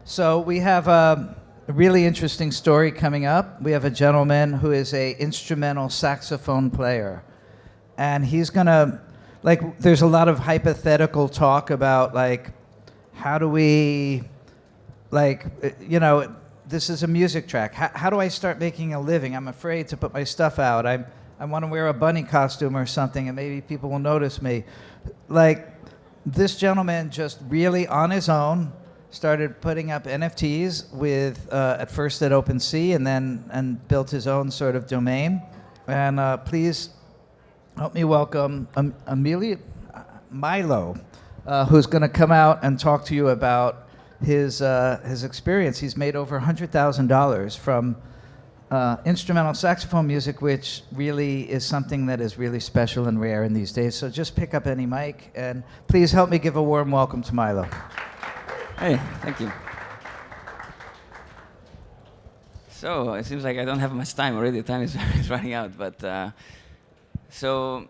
So we have a really interesting story coming up. We have a gentleman who is a instrumental saxophone player, and he's gonna, like, there's a lot of hypothetical talk about, like, how do we, like, this is a music track. How do I start making a living? I'm afraid to put my stuff out. I want to wear a bunny costume or something, and maybe people will notice me. Like, this gentleman just really on his own started putting up NFTs with at first at OpenSea, and built his own sort of domain. And please help me welcome Milo, who's going to come out and talk to you about his experience. He's made over $100,000 from instrumental saxophone music, which really is something that is really special and rare in these days. So just pick up any mic, and please help me give a warm welcome to Milo. Hey, thank you. So it seems like I don't have much time already. Time is running out. But so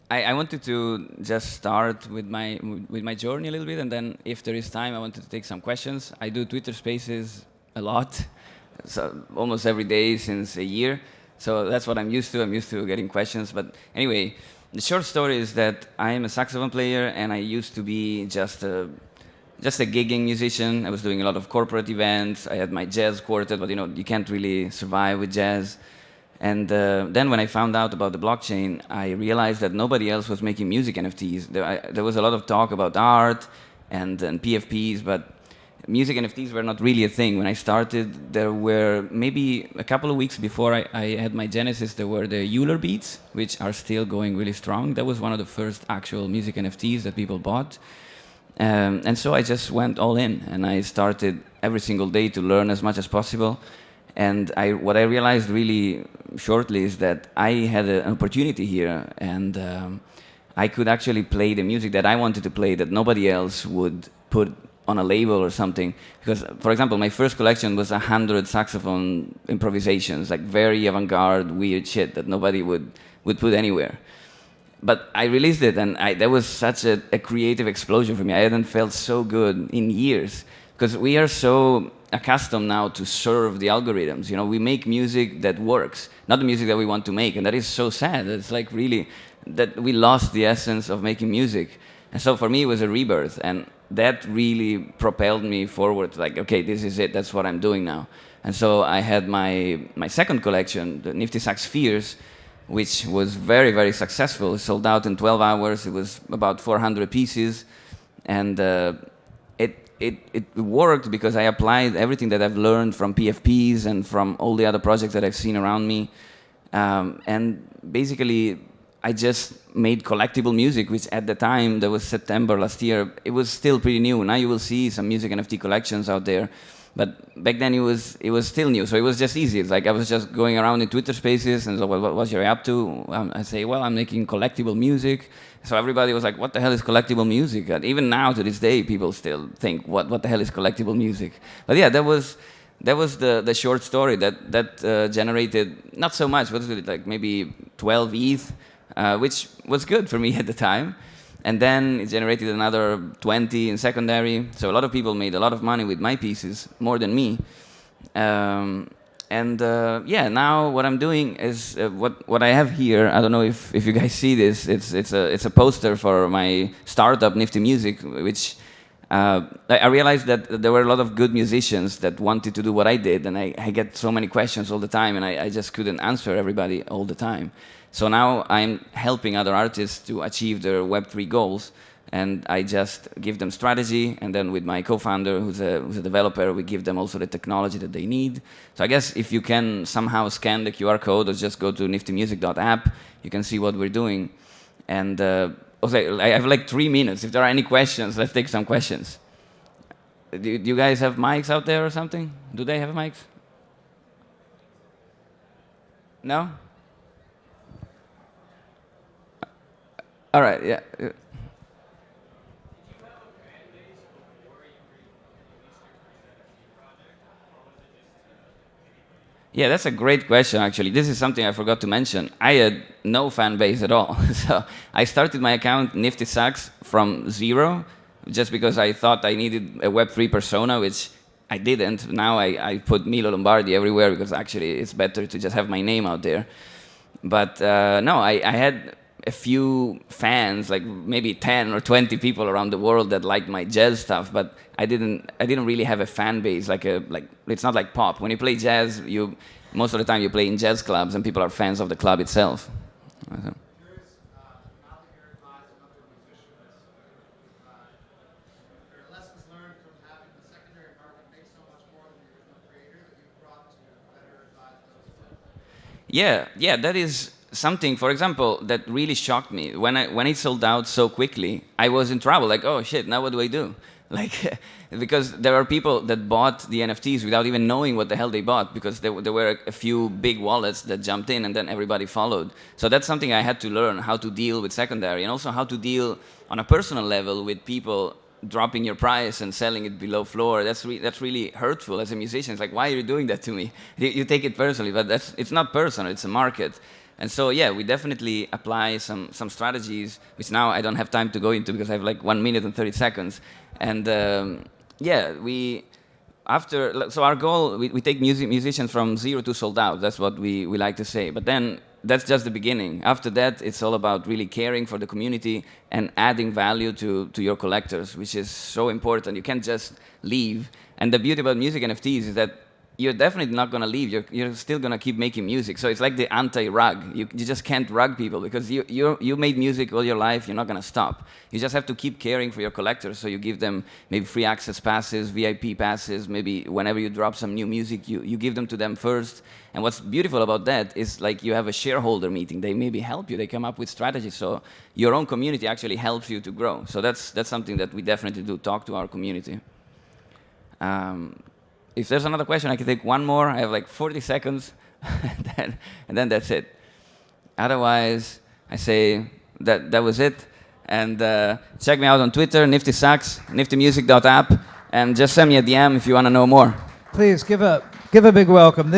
I wanted to just start with my journey a little bit, and then if there is time, I wanted to take some questions. I do Twitter Spaces a lot, so almost every day since a year. So that's what I'm used to. I'm used to getting questions. But anyway, the short story is that I am a saxophone player, and I used to be just a gigging musician. I was doing a lot of corporate events. I had my jazz quartet, but you can't really survive with jazz. And then when I found out about the blockchain, I realized that nobody else was making music NFTs. There was a lot of talk about art and PFPs, but music NFTs were not really a thing. When I started, there were maybe a couple of weeks before I had my genesis, there were the Euler beats, which are still going really strong. That was one of the first actual music NFTs that people bought. And so I just went all in, and I started every single day to learn as much as possible. And what I realized really shortly is that I had an opportunity here, and I could actually play the music that I wanted to play that nobody else would put on a label or something. Because, for example, my first collection was 100 saxophone improvisations, like very avant-garde, weird shit that nobody would put anywhere. But I released it, and that was such a creative explosion for me. I hadn't felt so good in years, because we are so accustomed now to serve the algorithms. We make music that works, not the music that we want to make, and that is so sad. It's like really that we lost the essence of making music. And so for me, it was a rebirth, and that really propelled me forward. Like, okay, this is it. That's what I'm doing now. And so I had my second collection, the Nifty Sax Spheres, which was very, very successful. It sold out in 12 hours. It was about 400 pieces. And it worked because I applied everything that I've learned from PFPs and from all the other projects that I've seen around me. And basically, I just made collectible music, which at the time, that was September last year, it was still pretty new. Now you will see some music NFT collections out there. But back then it was still new, so it was just easy. It's like I was just going around in Twitter Spaces and so, what was you up to? I say, well, I'm making collectible music. So everybody was like, what the hell is collectible music? And even now to this day, people still think, what the hell is collectible music? But yeah, that was the short story that generated not so much. What was it, like maybe 12 ETH, which was good for me at the time. And then it generated another 20 in secondary. So a lot of people made a lot of money with my pieces, more than me. Yeah, now what I'm doing is what I have here. I don't know if you guys see this. It's a poster for my startup, Nifty Music, which I realized that there were a lot of good musicians that wanted to do what I did, and I get so many questions all the time, and I just couldn't answer everybody all the time. So now I'm helping other artists to achieve their Web3 goals, and I just give them strategy, and then with my co-founder, who's a developer, we give them also the technology that they need. So I guess if you can somehow scan the QR code or just go to niftymusic.app, you can see what we're doing. And okay, I have like 3 minutes. If there are any questions, let's take some questions. Do you guys have mics out there or something? Do they have mics? No? All right, yeah. Yeah, that's a great question, actually. This is something I forgot to mention. I had no fan base at all. So I started my account, Nifty Sax, from zero, just because I thought I needed a Web3 persona, which I didn't. Now I put Milo Lombardi everywhere because actually it's better to just have my name out there. But no, I had a few fans, like maybe 10 or 20 people around the world that liked my jazz stuff, but I didn't really have a fan base like it's not like pop. When you play jazz, most of the time you play in jazz clubs and people are fans of the club itself. So. Yeah, that is something, for example, that really shocked me. When it sold out so quickly, I was in trouble, like, oh shit, now what do I do? Like, because there are people that bought the NFTs without even knowing what the hell they bought, because there were a few big wallets that jumped in and then everybody followed. So that's something I had to learn, how to deal with secondary, and also how to deal on a personal level with people dropping your price and selling it below floor. That's really hurtful as a musician. It's like, why are you doing that to me? You take it personally, but it's not personal, it's a market. And so, yeah, we definitely apply some strategies, which now I don't have time to go into because I have like 1 minute and 30 seconds. And yeah, so our goal, we take musicians from zero to sold out. That's what we like to say. But then that's just the beginning. After that, it's all about really caring for the community and adding value to your collectors, which is so important. You can't just leave. And the beauty about music NFTs is that you're definitely not going to leave. You're still going to keep making music. So it's like the anti-rug. You just can't rug people because you made music all your life. You're not going to stop. You just have to keep caring for your collectors. So you give them maybe free access passes, VIP passes. Maybe whenever you drop some new music, you give them to them first. And what's beautiful about that is like you have a shareholder meeting. They maybe help you. They come up with strategies. So your own community actually helps you to grow. So that's something that we definitely do, talk to our community. If there's another question, I can take one more. I have like 40 seconds, and then that's it. Otherwise, I say that was it. And check me out on Twitter, Nifty Sax, niftymusic.app, and just send me a DM if you want to know more. Please give a big welcome.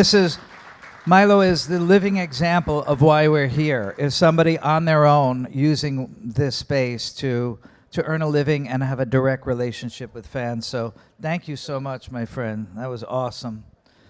Milo is the living example of why we're here, is somebody on their own using this space to earn a living and have a direct relationship with fans. So thank you so much, my friend. That was awesome.